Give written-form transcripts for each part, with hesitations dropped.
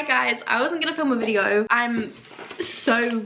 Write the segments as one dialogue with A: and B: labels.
A: Hi guys, I wasn't gonna film a video. I'm so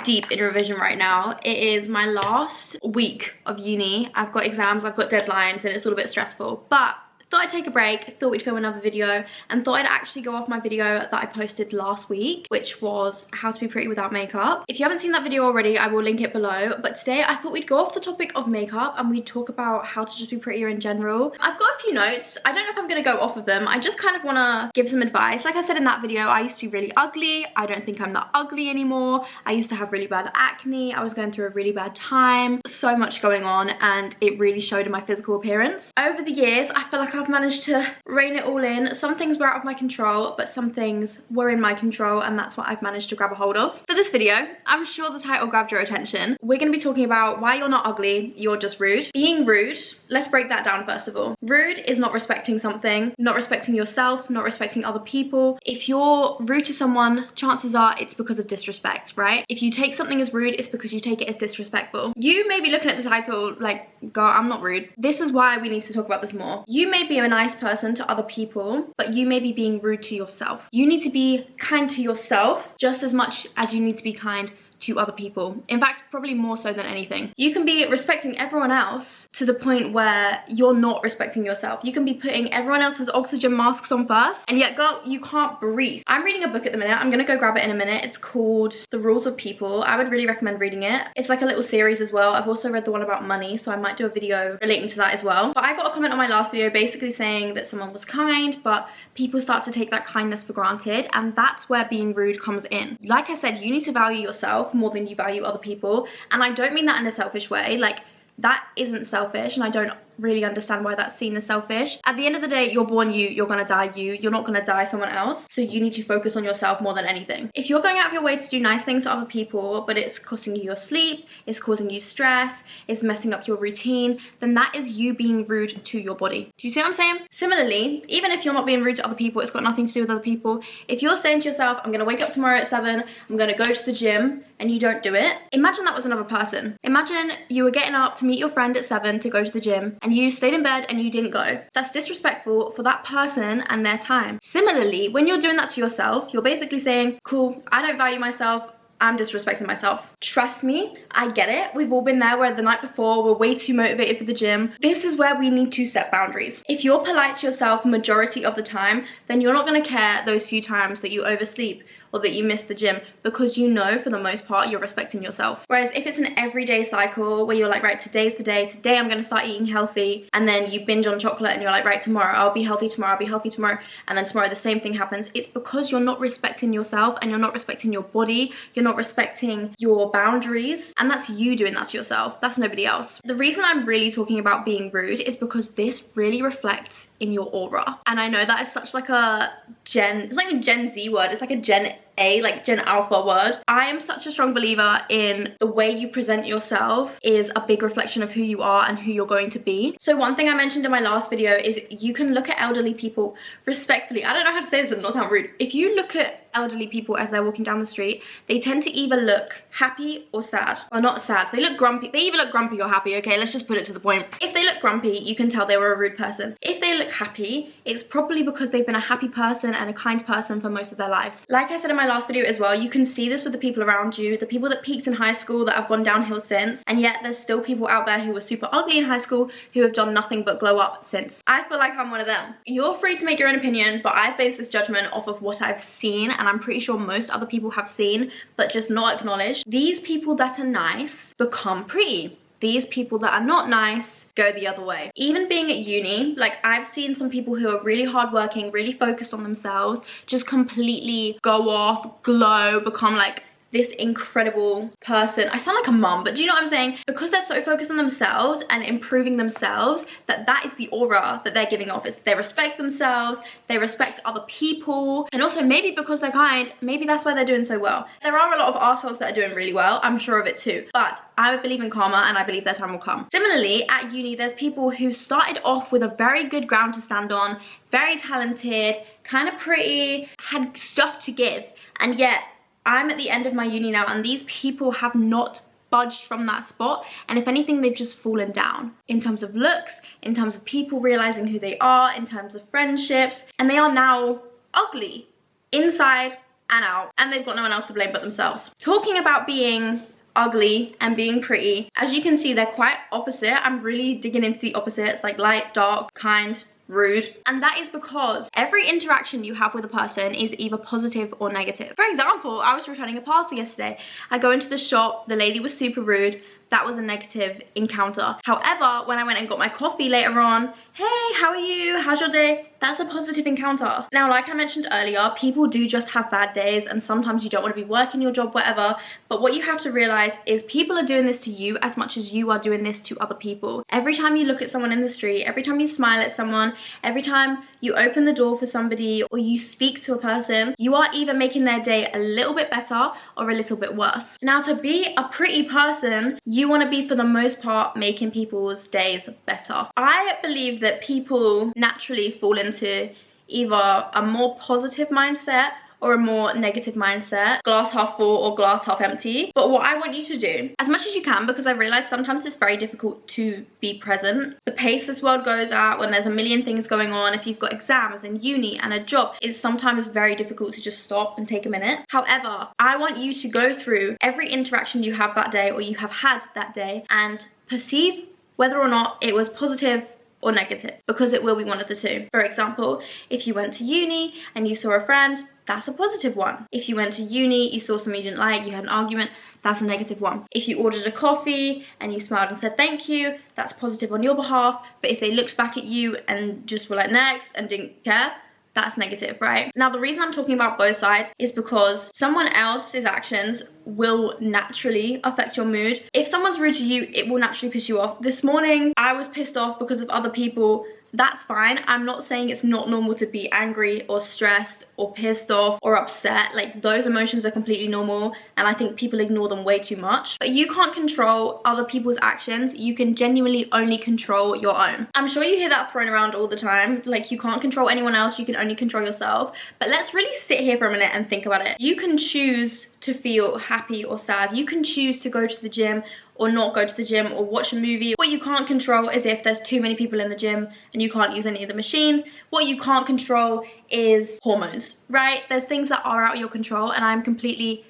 A: deep in revision right now. It is my last week of uni. I've got exams, I've got deadlines, and it's all a bit stressful, but thought I'd take a break, thought we'd film another video, and thought I'd actually go off my video that I posted last week, which was how to be pretty without makeup. If you haven't seen that video already, I will link it below, but today I thought we'd go off the topic of makeup and we'd talk about how to just be prettier in general. I've got a few notes. I don't know if I'm gonna go off of them. I just kind of want to give some advice. Like I said in that video, I used to be really ugly. I don't think I'm that ugly anymore. I used to have really bad acne. I was going through a really bad time. So much going on, and it really showed in my physical appearance. Over the years, I feel like I've managed to rein it all in. Some things were out of my control, but some things were in my control, and that's what I've managed to grab a hold of. For this video, I'm sure the title grabbed your attention. We're going to be talking about why you're not ugly, you're just rude. Being rude, let's break that down first of all. Rude is not respecting something, not respecting yourself, not respecting other people. If you're rude to someone, chances are it's because of disrespect, right? If you take something as rude, it's because you take it as disrespectful. You may be looking at the title like, girl, I'm not rude. This is why we need to talk about this more. You may be a nice person to other people, but you may be being rude to yourself. You need to be kind to yourself just as much as you need to be kind to other people. In fact, probably more so than anything. You can be respecting everyone else to the point where you're not respecting yourself. You can be putting everyone else's oxygen masks on first, and yet, girl, you can't breathe. I'm reading a book at the minute. I'm gonna go grab it in a minute. It's called The Rules of People. I would really recommend reading it. It's like a little series as well. I've also read the one about money, so I might do a video relating to that as well. But I got a comment on my last video basically saying that someone was kind, but people start to take that kindness for granted, and that's where being rude comes in. Like I said, you need to value yourself more than you value other people, and I don't mean that in a selfish way. Like, that isn't selfish, and I don't really understand why that's seen as selfish. At the end of the day, you're born you, you're gonna die you, you're not gonna die someone else, so you need to focus on yourself more than anything. If you're going out of your way to do nice things to other people, but it's costing you your sleep, it's causing you stress, it's messing up your routine, then that is you being rude to your body. Do you see what I'm saying? Similarly, even if you're not being rude to other people, it's got nothing to do with other people. If you're saying to yourself, I'm gonna wake up tomorrow at 7, I'm gonna go to the gym, and you don't do it, imagine that was another person. Imagine you were getting up to meet your friend at 7 to go to the gym, and you stayed in bed and you didn't go. That's disrespectful for that person and their time. Similarly, when you're doing that to yourself, you're basically saying, cool, I don't value myself, I'm disrespecting myself. Trust me, I get it. We've all been there where the night before we're way too motivated for the gym. This is where we need to set boundaries. If you're polite to yourself majority of the time, then you're not gonna care those few times that you oversleep or that you miss the gym, because you know for the most part you're respecting yourself. Whereas if it's an everyday cycle where you're like, right, today's the day, today I'm gonna start eating healthy, and then you binge on chocolate and you're like, right, tomorrow I'll be healthy tomorrow, I'll be healthy tomorrow, and then tomorrow the same thing happens, it's because you're not respecting yourself and you're not respecting your body, you're not respecting your boundaries, and that's you doing that to yourself, that's nobody else. The reason I'm really talking about being rude is because this really reflects in your aura. And I know that is such like a it's like a Gen Z word, it's like a Gen A, like Gen Alpha word. I am such a strong believer in the way you present yourself is a big reflection of who you are and who you're going to be. So one thing I mentioned in my last video is you can look at elderly people respectfully. I don't know how to say this and not sound rude. If you look at elderly people as they're walking down the street, they tend to either look happy or sad. Or not sad, they look grumpy. They either look grumpy or happy, okay? Let's just put it to the point. If they look grumpy, you can tell they were a rude person. If they look happy, it's probably because they've been a happy person and a kind person for most of their lives. Like I said in my last video as well, you can see this with the people around you, the people that peaked in high school that have gone downhill since, and yet there's still people out there who were super ugly in high school who have done nothing but glow up since. I feel like I'm one of them. You're free to make your own opinion, but I base this judgment off of what I've seen, and I'm pretty sure most other people have seen but just not acknowledged. These people that are nice become pretty. These people that are not nice go the other way. Even being at uni, like I've seen some people who are really hardworking, really focused on themselves, just completely go off, glow, become like this incredible person. I sound like a mum, but do you know what I'm saying? Because they're so focused on themselves and improving themselves, that is the aura that they're giving off. Is they respect themselves, they respect other people, and also maybe because they're kind, maybe that's why they're doing so well. There are a lot of arseholes that are doing really well, I'm sure of it too, but I believe in karma and I believe their time will come. Similarly, at uni, there's people who started off with a very good ground to stand on, very talented, kind of pretty, had stuff to give, and yet I'm at the end of my uni now, and these people have not budged from that spot, and if anything, they've just fallen down in terms of looks, in terms of people realizing who they are, in terms of friendships, and they are now ugly inside and out, and they've got no one else to blame but themselves. Talking about being ugly and being pretty, as you can see, they're quite opposite. I'm really digging into the opposites, like light, dark, kind, rude. And that is because every interaction you have with a person is either positive or negative. For example, I was returning a parcel yesterday. I go into the shop, the lady was super rude. That was a negative encounter. However, when I went and got my coffee later on, hey, how are you? How's your day? That's a positive encounter. Now, like I mentioned earlier, people do just have bad days, and sometimes you don't want to be working your job, whatever. But what you have to realize is people are doing this to you as much as you are doing this to other people. Every time you look at someone in the street, every time you smile at someone, every time you open the door for somebody or you speak to a person, you are either making their day a little bit better or a little bit worse. Now, to be a pretty person, you want to be, for the most part, making people's days better. I believe that people naturally fall into either a more positive mindset or a more negative mindset, glass half full or glass half empty. But what I want you to do, as much as you can, because I realize sometimes it's very difficult to be present. The pace this world goes at, when there's a million things going on, if you've got exams and uni and a job, it's sometimes very difficult to just stop and take a minute. However, I want you to go through every interaction you have that day or you have had that day and perceive whether or not it was positive or negative, because it will be one of the two. For example, if you went to uni and you saw a friend, that's a positive one. If you went to uni, you saw someone you didn't like, you had an argument, that's a negative one. If you ordered a coffee and you smiled and said thank you, that's positive on your behalf. But if they looked back at you and just were like next and didn't care, that's negative, right? Now, the reason I'm talking about both sides is because someone else's actions will naturally affect your mood. If someone's rude to you, it will naturally piss you off. This morning, I was pissed off because of other people. That's fine. I'm not saying it's not normal to be angry or stressed or pissed off or upset. Like, those emotions are completely normal, and I think people ignore them way too much. But you can't control other people's actions. You can genuinely only control your own. I'm sure you hear that thrown around all the time. Like, you can't control anyone else, you can only control yourself. But let's really sit here for a minute and think about it. You can choose to feel happy or sad. You can choose to go to the gym or not go to the gym or watch a movie. What you can't control is if there's too many people in the gym and you can't use any of the machines. What you can't control is hormones, right? There's things that are out of your control, and I'm completely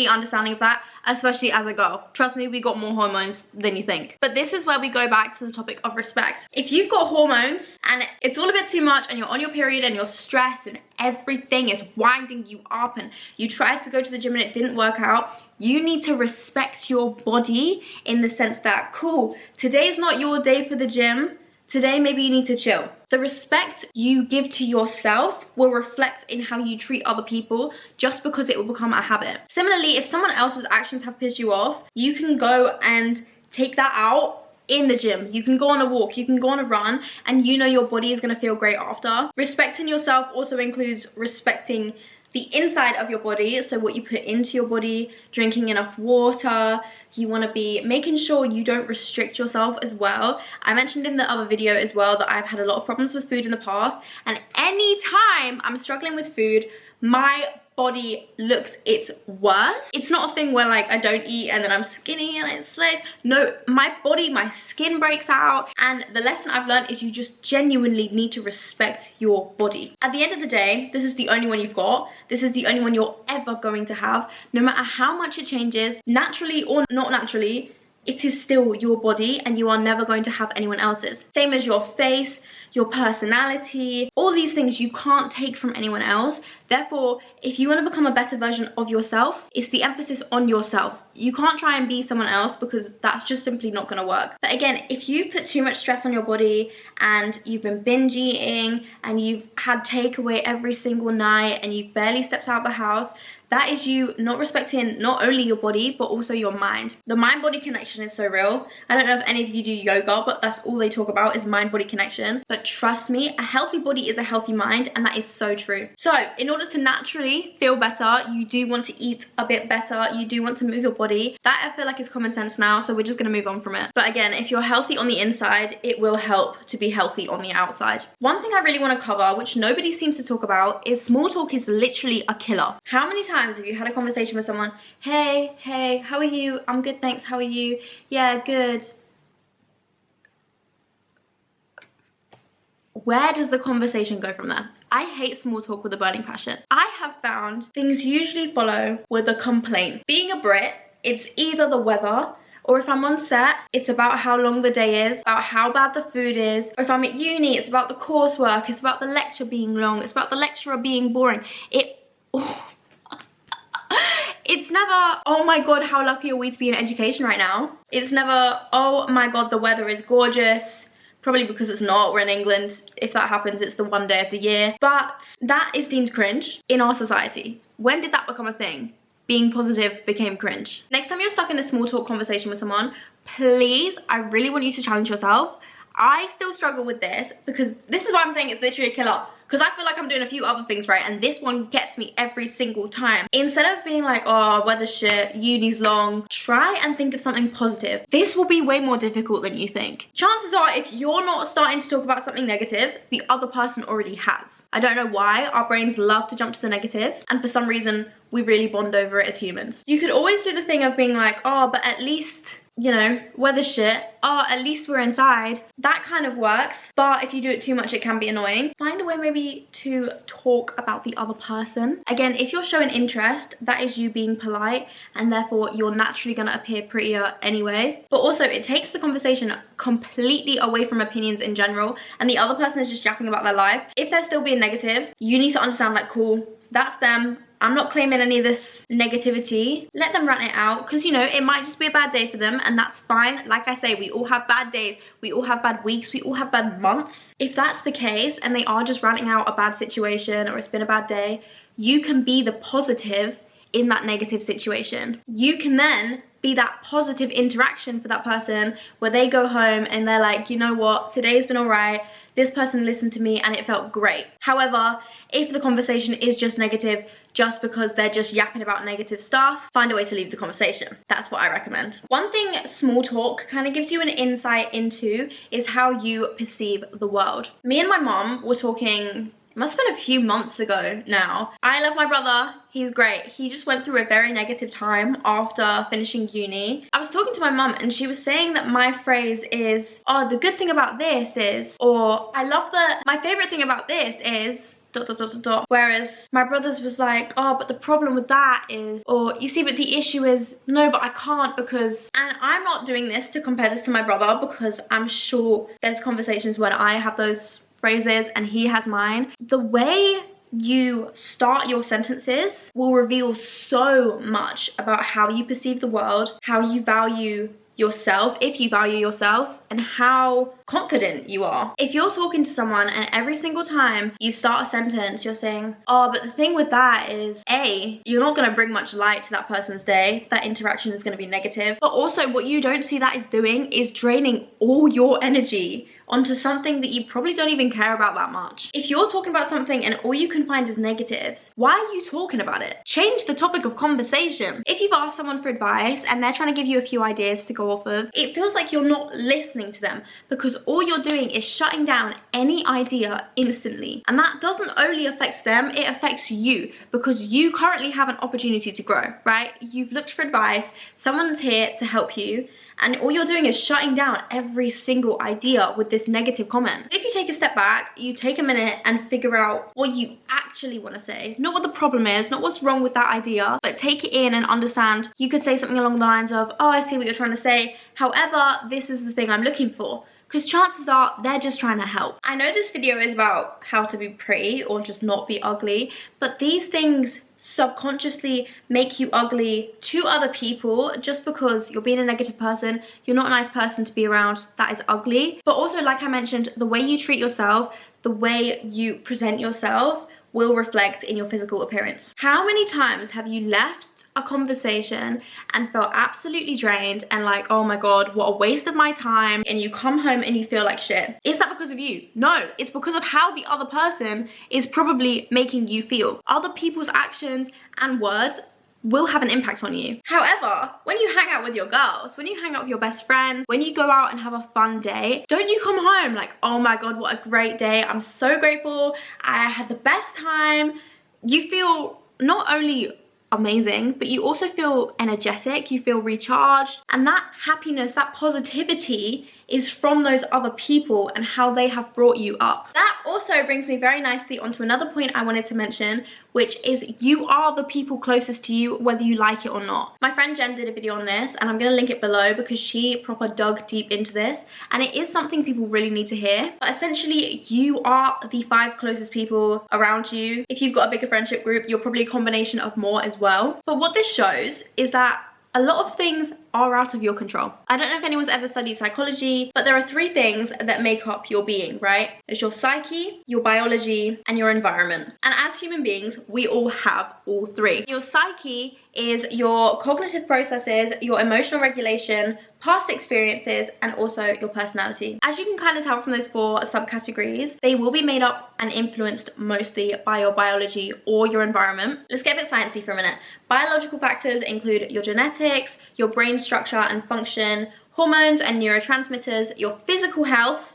A: understanding of that, especially as a girl. Trust me, we got more hormones than you think. But this is where we go back to the topic of respect. If you've got hormones and it's all a bit too much and you're on your period and you're stressed and everything is winding you up and you tried to go to the gym and it didn't work out, you need to respect your body in the sense that, cool, today's not your day for the gym. Today, maybe you need to chill. The respect you give to yourself will reflect in how you treat other people, just because it will become a habit. Similarly, if someone else's actions have pissed you off, you can go and take that out in the gym. You can go on a walk, you can go on a run, and you know your body is gonna feel great after. Respecting yourself also includes respecting the inside of your body, so what you put into your body, drinking enough water. You want to be making sure you don't restrict yourself as well. I mentioned in the other video as well that I've had a lot of problems with food in the past, and anytime I'm struggling with food, my body looks its worst. It's not a thing where like I don't eat and then I'm skinny and it slays. No, my body, my skin breaks out, and the lesson I've learned is you just genuinely need to respect your body. At the end of the day, this is the only one you've got. This is the only one you're ever going to have. No matter how much it changes, naturally or not naturally, it is still your body, and you are never going to have anyone else's. Same as your face, your personality, all these things you can't take from anyone else. Therefore, if you want to become a better version of yourself, it's the emphasis on yourself. You can't try and be someone else, because that's just simply not going to work. But again, if you put too much stress on your body and you've been binge eating and you've had takeaway every single night and you've barely stepped out of the house, that is you not respecting not only your body but also your mind. The mind-body connection is so real. I don't know if any of you do yoga, but that's all they talk about is mind-body connection. But trust me, a healthy body is a healthy mind, and that is so true. So in order to naturally feel better, you do want to eat a bit better, you do want to move your body. That I feel like is common sense now, so we're just gonna move on from it. But again, if you're healthy on the inside, it will help to be healthy on the outside. One thing I really want to cover, which nobody seems to talk about, is small talk is literally a killer. How many times have you had a conversation with someone, hey, how are you? I'm good, thanks, how are you? Yeah, good. Where does the conversation go from there? I hate small talk with a burning passion. I have found things usually follow with a complaint. Being a Brit, it's either the weather, or if I'm on set, it's about how long the day is, about how bad the food is. Or if I'm at uni, it's about the coursework, it's about the lecture being long, it's about the lecturer being boring. It's never, oh my god, how lucky are we to be in education right now? It's never, oh my god, the weather is gorgeous. Probably because it's not, we're in England. If that happens, it's the one day of the year. But that is deemed cringe in our society. When did that become a thing? Being positive became cringe. Next time you're stuck in a small talk conversation with someone, please, I really want you to challenge yourself. I still struggle with this because this is why I'm saying it's literally a killer. Because I feel like I'm doing a few other things right, and this one gets me every single time. Instead of being like, oh, weather shit, uni's long, try and think of something positive. This will be way more difficult than you think. Chances are, if you're not starting to talk about something negative, the other person already has. I don't know why, our brains love to jump to the negative, and for some reason, we really bond over it as humans. You could always do the thing of being like, oh, but at least, you know, weather shit, oh, at least we're inside. That kind of works, but if you do it too much, it can be annoying. Find a way maybe to talk about the other person. Again, if you're showing interest, that is you being polite, and therefore you're naturally gonna appear prettier anyway. But also, it takes the conversation completely away from opinions in general, and the other person is just yapping about their life. If they're still being negative, you need to understand like, cool, that's them. I'm not claiming any of this negativity. Let them rant it out, because you know, it might just be a bad day for them, and that's fine. Like I say, we all have bad days, we all have bad weeks, we all have bad months. If that's the case and they are just ranting out a bad situation or it's been a bad day, you can be the positive in that negative situation. You can then be that positive interaction for that person where they go home and they're like, you know what, today's been all right. This person listened to me and it felt great. However, if the conversation is just negative just because they're just yapping about negative stuff, find a way to leave the conversation. That's what I recommend. One thing small talk kind of gives you an insight into is how you perceive the world. Me and my mom were talking, it must have been a few months ago now. I love my brother, he's great. He just went through a very negative time after finishing uni. I was talking to my mum and she was saying that my phrase is, oh, the good thing about this is, or I love that, my favorite thing about this is, ... Whereas my brother's was like, oh, but the problem with that is, or you see, but the issue is, no, but I can't because, and I'm not doing this to compare this to my brother because I'm sure there's conversations when I have those phrases and he has mine. The way you start your sentences will reveal so much about how you perceive the world, how you value yourself, if you value yourself, and how confident you are. If you're talking to someone and every single time you start a sentence, you're saying, oh, but the thing with that is, A, you're not gonna bring much light to that person's day. That interaction is gonna be negative. But also what you don't see that is doing is draining all your energy onto something that you probably don't even care about that much. If you're talking about something and all you can find is negatives, why are you talking about it? Change the topic of conversation. If you've asked someone for advice and they're trying to give you a few ideas to go off of, it feels like you're not listening to them because all you're doing is shutting down any idea instantly. And that doesn't only affect them, it affects you because you currently have an opportunity to grow, right? You've looked for advice, someone's here to help you, and all you're doing is shutting down every single idea with this negative comment. If you take a step back, you take a minute and figure out what you actually want to say. Not what the problem is, not what's wrong with that idea, but take it in and understand. You could say something along the lines of, oh, I see what you're trying to say. However, this is the thing I'm looking for. Because chances are they're just trying to help. I know this video is about how to be pretty or just not be ugly, but these things subconsciously make you ugly to other people just because you're being a negative person, you're not a nice person to be around, that is ugly. But also, like I mentioned, the way you treat yourself, the way you present yourself will reflect in your physical appearance. How many times have you left a conversation and felt absolutely drained and like, oh my god, what a waste of my time, and you come home and you feel like shit? Is that because of you? No, it's because of how the other person is probably making you feel. Other people's actions and words will have an impact on you. However, when you hang out with your girls, when you hang out with your best friends, when you go out and have a fun day, don't you come home like, oh my god, what a great day, I'm so grateful, I had the best time. You feel not only amazing, but you also feel energetic, you feel recharged, and that happiness, that positivity is from those other people and how they have brought you up. That also brings me very nicely onto another point I wanted to mention, which is you are the people closest to you whether you like it or not. My friend Jen did a video on this and I'm going to link it below because she proper dug deep into this and it is something people really need to hear. But essentially you are the 5 closest people around you. If you've got a bigger friendship group, you're probably a combination of more as well. But what this shows is that a lot of things are out of your control. I don't know if anyone's ever studied psychology, but there are 3 things that make up your being, right? There's your psyche, your biology, and your environment. And as human beings, we all have all 3. Your psyche is your cognitive processes, your emotional regulation, past experiences, and also your personality. As you can kind of tell from those 4 subcategories, they will be made up and influenced mostly by your biology or your environment. Let's get a bit sciencey for a minute. Biological factors include your genetics, your brain structure and function, hormones and neurotransmitters, your physical health,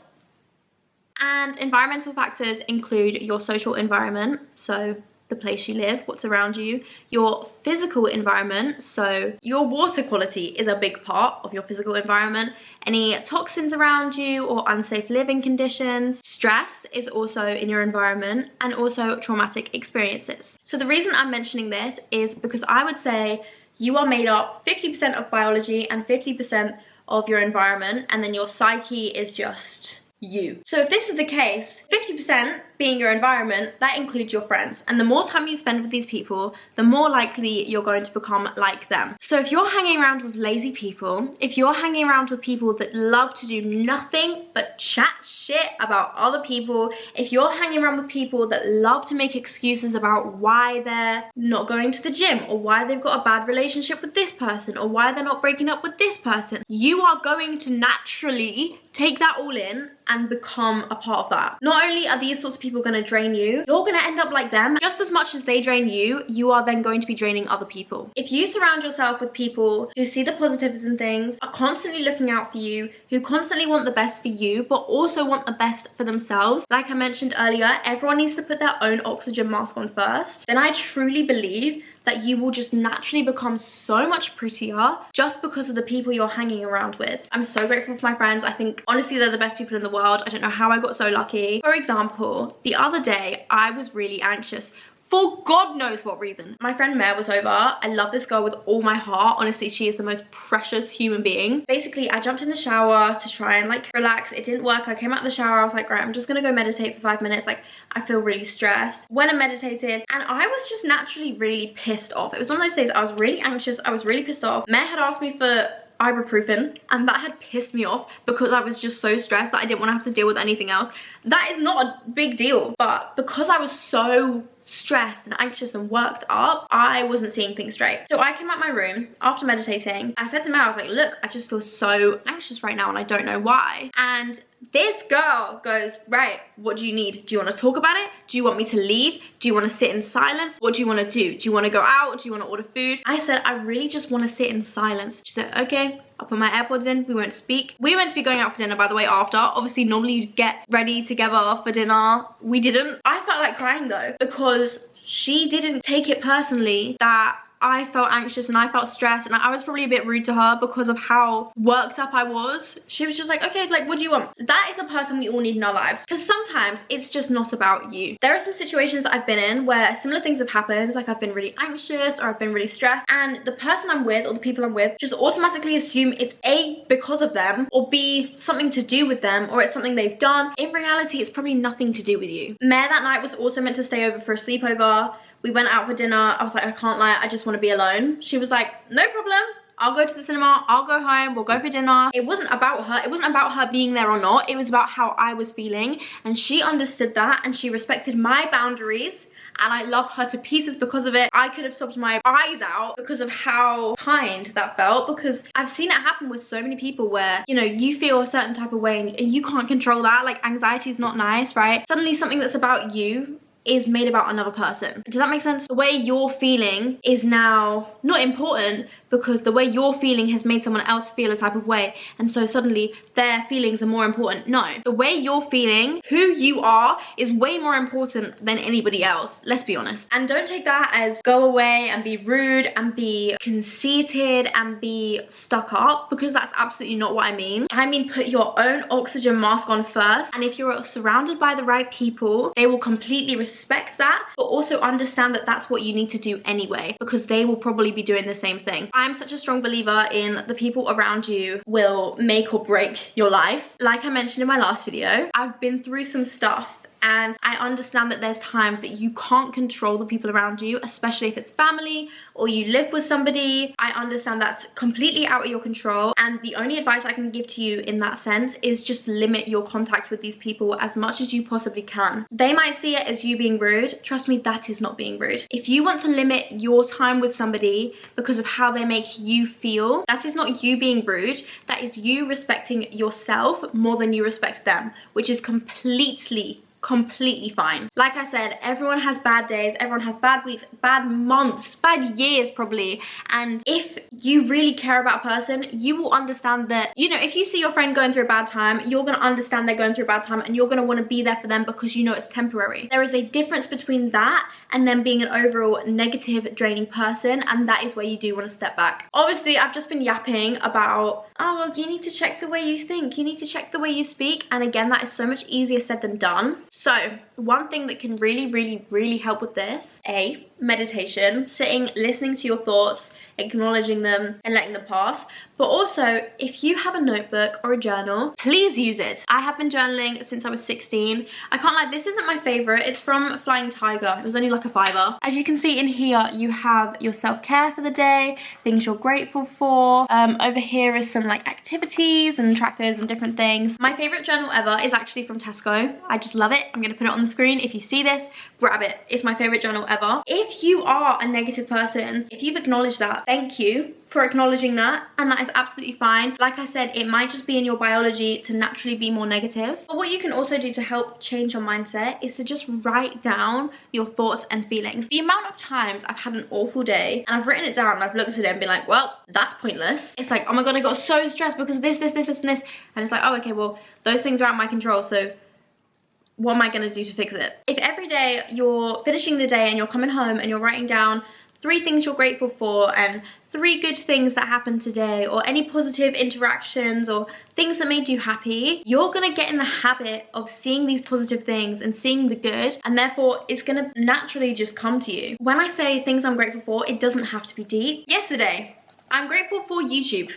A: and environmental factors include your social environment, so the place you live, what's around you, your physical environment, so your water quality is a big part of your physical environment, any toxins around you or unsafe living conditions. Stress is also in your environment, and also traumatic experiences. So the reason I'm mentioning this is because I would say you are made up 50% of biology and 50% of your environment, and then your psyche is just you. So if this is the case, 50% being your environment, that includes your friends. And the more time you spend with these people, the more likely you're going to become like them. So if you're hanging around with lazy people, if you're hanging around with people that love to do nothing but chat shit about other people, if you're hanging around with people that love to make excuses about why they're not going to the gym, or why they've got a bad relationship with this person, or why they're not breaking up with this person, you are going to naturally take that all in and become a part of that. Not only are these sorts of people going to drain you, you're going to end up like them. Just as much as they drain you, you are then going to be draining other people. If you surround yourself with people who see the positives in things, are constantly looking out for you, who constantly want the best for you, but also want the best for themselves, like I mentioned earlier, everyone needs to put their own oxygen mask on first, then I truly believe that you will just naturally become so much prettier just because of the people you're hanging around with. I'm so grateful for my friends. I think honestly they're the best people in the world. I don't know how I got so lucky. For example, the other day I was really anxious for God knows what reason. My friend Mare was over. I love this girl with all my heart. Honestly, she is the most precious human being. Basically, I jumped in the shower to try and like relax. It didn't work. I came out of the shower. I was like, right, I'm just gonna go meditate for 5 minutes. Like, I feel really stressed. Went and meditated, and I was just naturally really pissed off. It was one of those days I was really anxious. I was really pissed off. Mare had asked me for ibuprofen, and that had pissed me off because I was just so stressed that I didn't want to have to deal with anything else. That is not a big deal, but because I was so stressed and anxious and worked up, I wasn't seeing things straight. So I came out my room after meditating. I said to Mel, I was like, look, I just feel so anxious right now and I don't know why. And this girl goes, right, what do you need? Do you want to talk about it? Do you want me to leave? Do you want to sit in silence? What do you want to do? Do you want to go out? Do you want to order food? I said, I really just want to sit in silence. She said, okay, I'll put my AirPods in, we won't speak. We were meant to be going out for dinner, by the way, after. Obviously, normally you'd get ready together for dinner. We didn't. I felt like crying though, because she didn't take it personally that I felt anxious and I felt stressed, and I was probably a bit rude to her because of how worked up I was. She was just like, okay, like, what do you want? That is a person we all need in our lives, because sometimes it's just not about you. There are some situations I've been in where similar things have happened, like I've been really anxious or I've been really stressed, and the person I'm with or the people I'm with just automatically assume it's A, because of them, or B, something to do with them, or it's something they've done. In reality, it's probably nothing to do with you. Mare that night was also meant to stay over for a sleepover. We went out for dinner. I was like, I can't lie, I just want to be alone. She was like, no problem. I'll go to the cinema, I'll go home, we'll go for dinner. It wasn't about her. It wasn't about her being there or not. It was about how I was feeling. And she understood that, and she respected my boundaries. And I love her to pieces because of it. I could have sobbed my eyes out because of how kind that felt, because I've seen it happen with so many people where, you know, you feel a certain type of way and you can't control that. Like, anxiety is not nice, right? Suddenly something that's about you is made about another person. Does that make sense? The way you're feeling is now not important because the way you're feeling has made someone else feel a type of way, and so suddenly their feelings are more important. No, the way you're feeling, who you are, is way more important than anybody else. Let's be honest. And don't take that as go away and be rude and be conceited and be stuck up, because that's absolutely not what I mean. I mean, put your own oxygen mask on first, and if you're surrounded by the right people, they will completely respect that, but also understand that that's what you need to do anyway, because they will probably be doing the same thing. I'm such a strong believer in the people around you will make or break your life. Like I mentioned in my last video, I've been through some stuff, and I understand that there's times that you can't control the people around you, especially if it's family or you live with somebody. I understand that's completely out of your control, and the only advice I can give to you in that sense is just limit your contact with these people as much as you possibly can. They might see it as you being rude. Trust me, that is not being rude. If you want to limit your time with somebody because of how they make you feel, that is not you being rude. That is you respecting yourself more than you respect them, which is completely fine. Like I said, everyone has bad days, everyone has bad weeks, bad months, bad years probably, and if you really care about a person, you will understand that, you know, if you see your friend going through a bad time, you're going to understand they're going through a bad time, and you're going to want to be there for them because you know it's temporary. There is a difference between that and then being an overall negative, draining person, and that is where you do want to step back. Obviously, I've just been yapping about, oh, well, you need to check the way you think, you need to check the way you speak, and again, that is so much easier said than done. So one thing that can really help with this, meditation, sitting, listening to your thoughts, acknowledging them and letting them pass. But also, if you have a notebook or a journal, please use it. I have been journaling since I was 16. I can't lie, this isn't my favorite. It's from Flying Tiger. It was only like a $5. As you can see in here, you have your self-care for the day, things you're grateful for. Over here is some like activities and trackers and different things. My favorite journal ever is actually from Tesco. I just love it. I'm gonna put it on the screen. If you see this, grab it. It's my favorite journal ever. If you are a negative person, if you've acknowledged that, thank you for acknowledging that, and that is absolutely fine. Like I said, it might just be in your biology to naturally be more negative. But what you can also do to help change your mindset is to just write down your thoughts and feelings. The amount of times I've had an awful day and I've written it down and I've looked at it and been like, well, that's pointless. It's like, oh my god, I got so stressed because of this, and this. And it's like, oh, okay, well, those things are out of my control, so what am I gonna do to fix it? If every day you're finishing the day and you're coming home and you're writing down 3 things you're grateful for and 3 good things that happened today, or any positive interactions or things that made you happy, you're gonna get in the habit of seeing these positive things and seeing the good, and therefore it's gonna naturally just come to you. When I say things I'm grateful for, it doesn't have to be deep. Yesterday, I'm grateful for YouTube.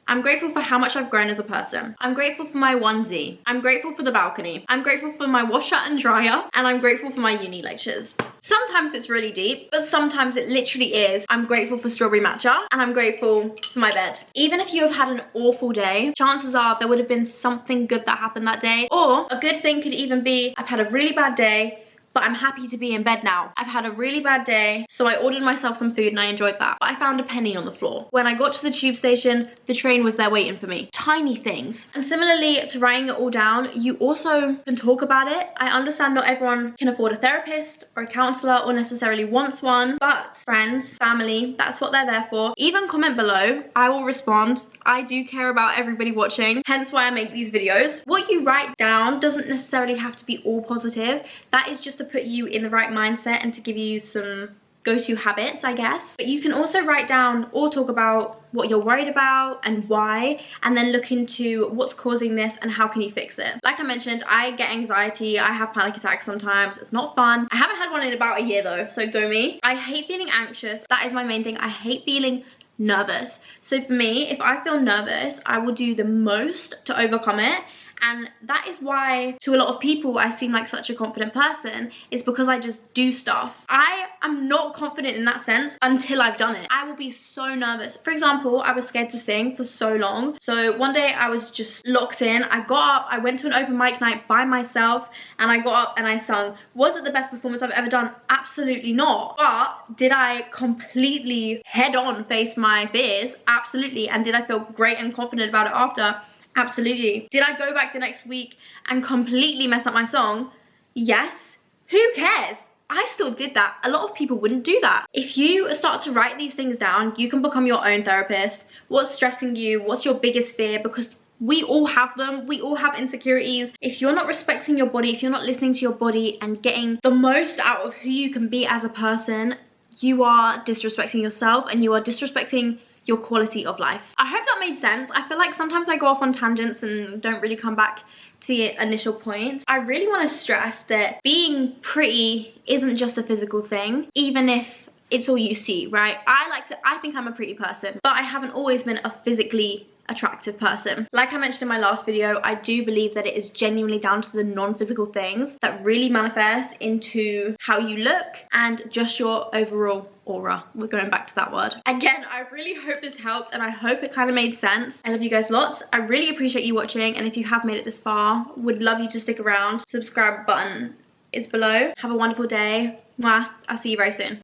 A: I'm grateful for how much I've grown as a person. I'm grateful for my onesie. I'm grateful for the balcony. I'm grateful for my washer and dryer, and I'm grateful for my uni lectures. Sometimes it's really deep, but sometimes it literally is. I'm grateful for strawberry matcha, and I'm grateful for my bed. Even if you have had an awful day, chances are there would have been something good that happened that day. Or a good thing could even be, I've had a really bad day, but I'm happy to be in bed now. I've had a really bad day, so I ordered myself some food and I enjoyed that. But I found a penny on the floor. When I got to the tube station, the train was there waiting for me. Tiny things. And similarly to writing it all down, you also can talk about it. I understand not everyone can afford a therapist or a counselor or necessarily wants one, but friends, family, that's what they're there for. Even comment below, I will respond. I do care about everybody watching, hence why I make these videos. What you write down doesn't necessarily have to be all positive. That is just to put you in the right mindset and to give you some go-to habits, I guess. But you can also write down or talk about what you're worried about and why, and then look into what's causing this and how can you fix it. Like I mentioned, I get anxiety, I have panic attacks sometimes. It's not fun. I haven't had one in about a year though, so go me. I hate feeling anxious. That is my main thing. I hate feeling nervous. So for me, if I feel nervous, I will do the most to overcome it. And that is why to a lot of people I seem like such a confident person, is because I just do stuff. I am not confident in that sense until I've done it. I will be so nervous. For example, I was scared to sing for so long. So one day I was just locked in. I got up, I went to an open mic night by myself, and I got up and I sung. Was it the best performance I've ever done? Absolutely not. But did I completely head on face my fears? Absolutely. And did I feel great and confident about it after? Absolutely. Did I go back the next week and completely mess up my song? Yes. Who cares? I still did that. A lot of people wouldn't do that. If you start to write these things down, you can become your own therapist. What's stressing you? What's your biggest fear? Because we all have them. We all have insecurities. If you're not respecting your body, if you're not listening to your body and getting the most out of who you can be as a person, you are disrespecting yourself and you are disrespecting your quality of life. I hope that made sense. I feel like sometimes I go off on tangents and don't really come back to the initial point. I really want to stress that being pretty isn't just a physical thing, even if it's all you see, right? I think I'm a pretty person, but I haven't always been a physically attractive person. Like I mentioned in my last video, I do believe that it is genuinely down to the non-physical things that really manifest into how you look and just your overall aura. We're going back to that word. Again, I really hope this helped and I hope it kind of made sense. I love you guys lots. I really appreciate you watching, and if you have made it this far, would love you to stick around. Subscribe button is below. Have a wonderful day. Mwah. I'll see you very soon.